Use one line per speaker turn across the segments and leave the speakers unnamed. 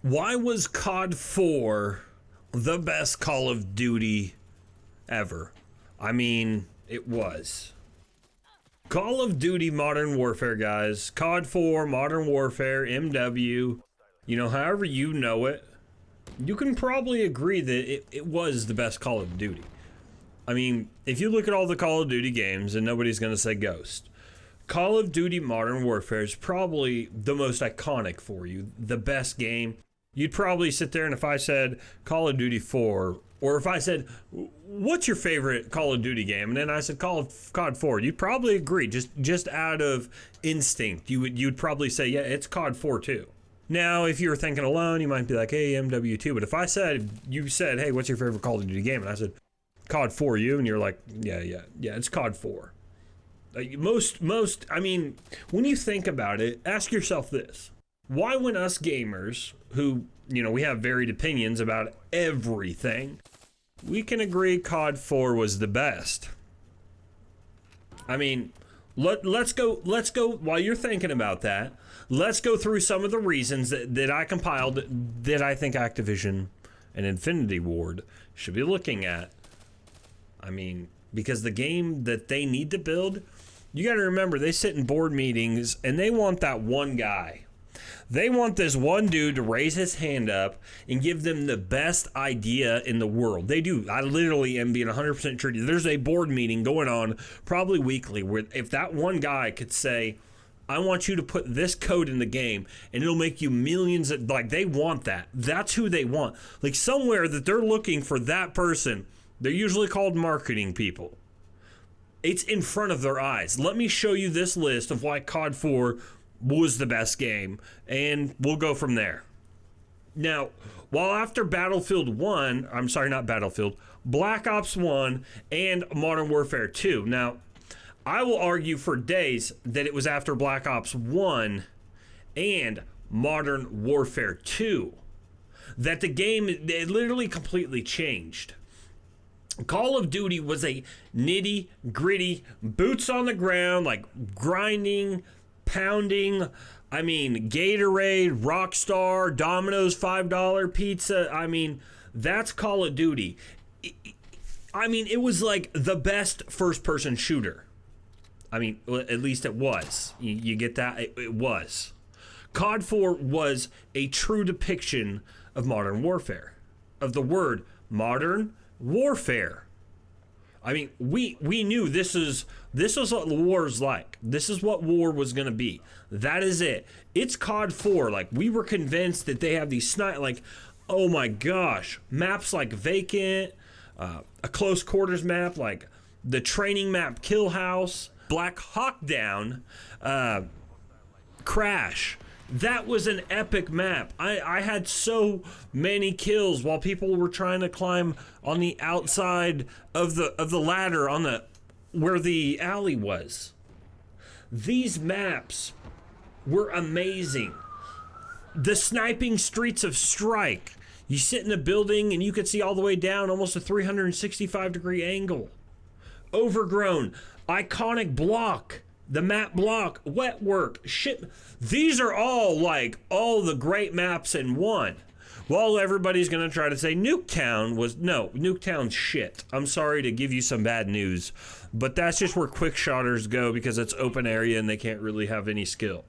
Why was COD4 the best Call of Duty ever? I mean, it was. Call of Duty Modern Warfare, guys. COD4, Modern Warfare, MW, however you know it, you can probably agree that it was the best Call of Duty. I mean, if you look at all the Call of Duty games, and nobody's going to say Ghost, Call of Duty Modern Warfare is probably the most iconic for you, the best game. You'd probably sit there, and if I said Call of Duty 4, or if I said, what's your favorite Call of Duty game? And then I said COD 4, you'd probably agree, just out of instinct. You'd probably say, yeah, it's COD 4 too. Now, if you were thinking alone, you might be like, hey, MW2. But if you said, hey, what's your favorite Call of Duty game? And I said, COD 4, and you're like, yeah, it's COD 4. I mean, when you think about it, ask yourself this. Why, when us gamers, who, we have varied opinions about everything, we can agree COD 4 was the best? I mean, let's go, while you're thinking about that, let's go through some of the reasons that I compiled that I think Activision and Infinity Ward should be looking at. I mean, because the game that they need to build, you got to remember, they sit in board meetings and they want that one guy. They want this one dude to raise his hand up and give them the best idea in the world. They do. I literally am being 100% true. There's a board meeting going on probably weekly where if that one guy could say, I want you to put this code in the game and it'll make you millions of, they want that. That's who they want. Like somewhere that they're looking for that person. They're usually called marketing people. It's in front of their eyes. Let me show you this list of why COD 4 was the best game, and we'll go from there. Now, while after Black Ops 1 and Modern Warfare 2, now, I will argue for days that it was after Black Ops 1 and Modern Warfare 2 that the game, it literally completely changed. Call of Duty was a nitty gritty, boots on the ground, grinding, pounding. I mean, Gatorade, Rockstar, Domino's $5 pizza. I mean, that's Call of Duty. It was like the best first-person shooter. I mean, at least it was. You get that? It was. COD 4 was a true depiction of modern warfare, of the word modern warfare. I mean, we knew this is what war's like. This is what war was going to be. That is it. It's COD 4. We were convinced that they have these oh my gosh, maps like Vacant, a close quarters map like the training map Kill House, Black Hawk Down, Crash. That was an epic map. I had so many kills while people were trying to climb on the outside of the ladder on where the alley was. These maps were amazing. The sniping streets of Strike. You sit in a building and you could see all the way down, almost a 365-degree angle. Overgrown, iconic block. The map block, wet work, shit. These are all all the great maps in one. Well, everybody's going to try to say Nuketown's shit. I'm sorry to give you some bad news, but that's just where quick shotters go because it's open area and they can't really have any skill.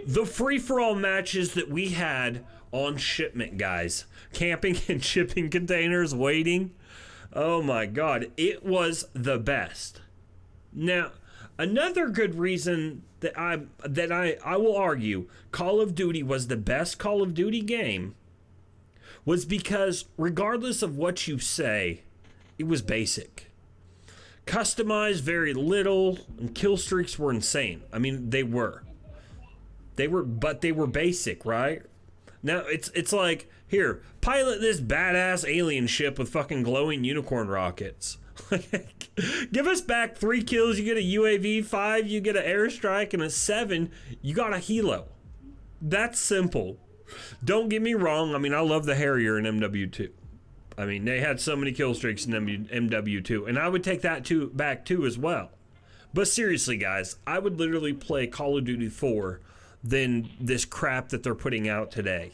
The free-for-all matches that we had on shipment, guys, camping in shipping containers, waiting. Oh my God, it was the best. Now, another good reason that I will argue Call of Duty was the best Call of Duty game was because regardless of what you say, it was basic. Customized very little, and kill streaks were insane. I mean, they were basic, right? Now it's like, here, pilot this badass alien ship with fucking glowing unicorn rockets. Give us back 3 kills, you get a UAV, 5, you get an airstrike, and a 7, you got a helo. That's simple. Don't get me wrong, I mean, I love the Harrier in MW2. I mean, they had so many kill streaks in MW2, and I would take that back too as well. But seriously, guys, I would literally play Call of Duty 4 than this crap that they're putting out today.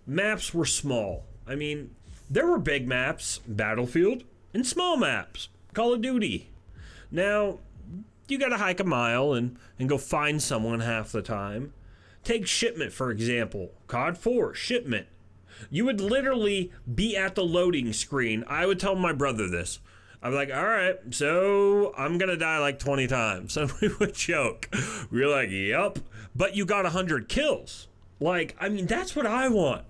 maps were small. I mean, there were big maps, Battlefield, and small maps, Call of Duty. Now, you gotta hike a mile and go find someone half the time. Take Shipment, for example. COD4, Shipment. You would literally be at the loading screen. I would tell my brother this. I'd be like, all right, so I'm gonna die like 20 times. And we would joke. We were like, yep. But you got 100 kills. Like, I mean, that's what I want.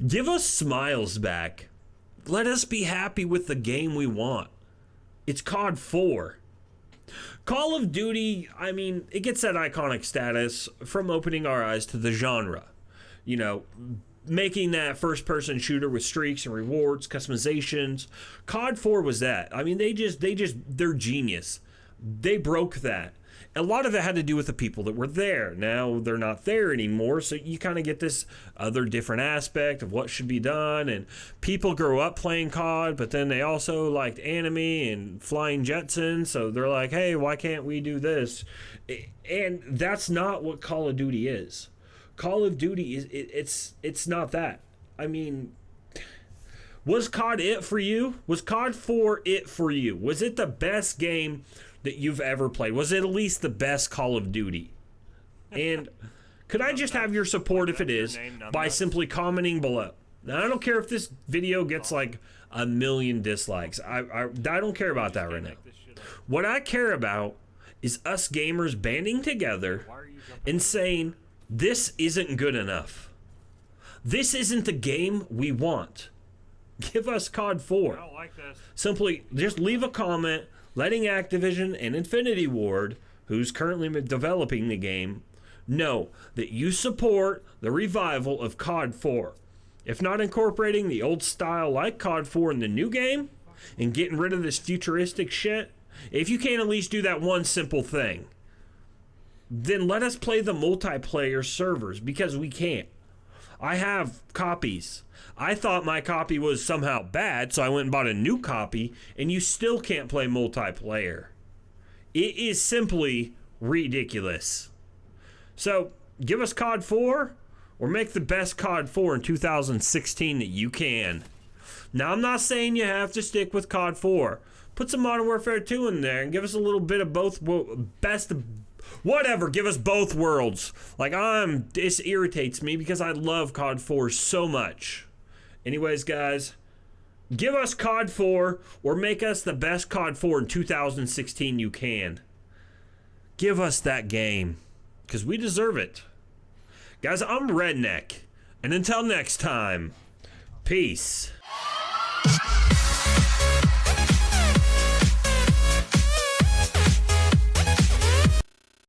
Give us smiles back. Let us be happy with the game we want. It's COD 4. Call of Duty, I mean, it gets that iconic status from opening our eyes to the genre. You know, making that first-person shooter with streaks and rewards, customizations. COD 4 was that. I mean, they're genius. They broke that. A lot of it had to do with the people that were there. Now they're not there anymore, so you kind of get this other different aspect of what should be done. And people grow up playing COD, but then they also liked anime and flying Jetsons, so they're like, hey, why can't we do this? And that's not what Call of Duty is. Call of Duty is it's not that. I mean, was COD it for you? Was COD 4 it for you? Was it the best game that you've ever played? Was it at least the best Call of Duty? And could I just have your support if it is by simply commenting below? Now, I don't care if this video gets like 1 million dislikes. I don't care about that right now. What I care about is us gamers banding together and saying, this isn't good enough. This isn't the game we want. Give us COD 4.
I don't like this.
Simply just leave a comment letting Activision and Infinity Ward, who's currently developing the game, know that you support the revival of COD 4. If not incorporating the old style like COD 4 in the new game and getting rid of this futuristic shit, if you can't at least do that one simple thing, then let us play the multiplayer servers, because we can't. I have copies. I thought my copy was somehow bad, so I went and bought a new copy, and you still can't play multiplayer. It is simply ridiculous. So, give us COD 4, or make the best COD 4 in 2016 that you can. Now, I'm not saying you have to stick with COD 4. Put some Modern Warfare 2 in there, and give us a little bit of both best... Whatever, give us both worlds. Like, this irritates me because I love COD 4 so much. Anyways, guys, give us COD 4 or make us the best COD 4 in 2016 you can. Give us that game, because we deserve it. Guys, I'm Redneck, and until next time, peace.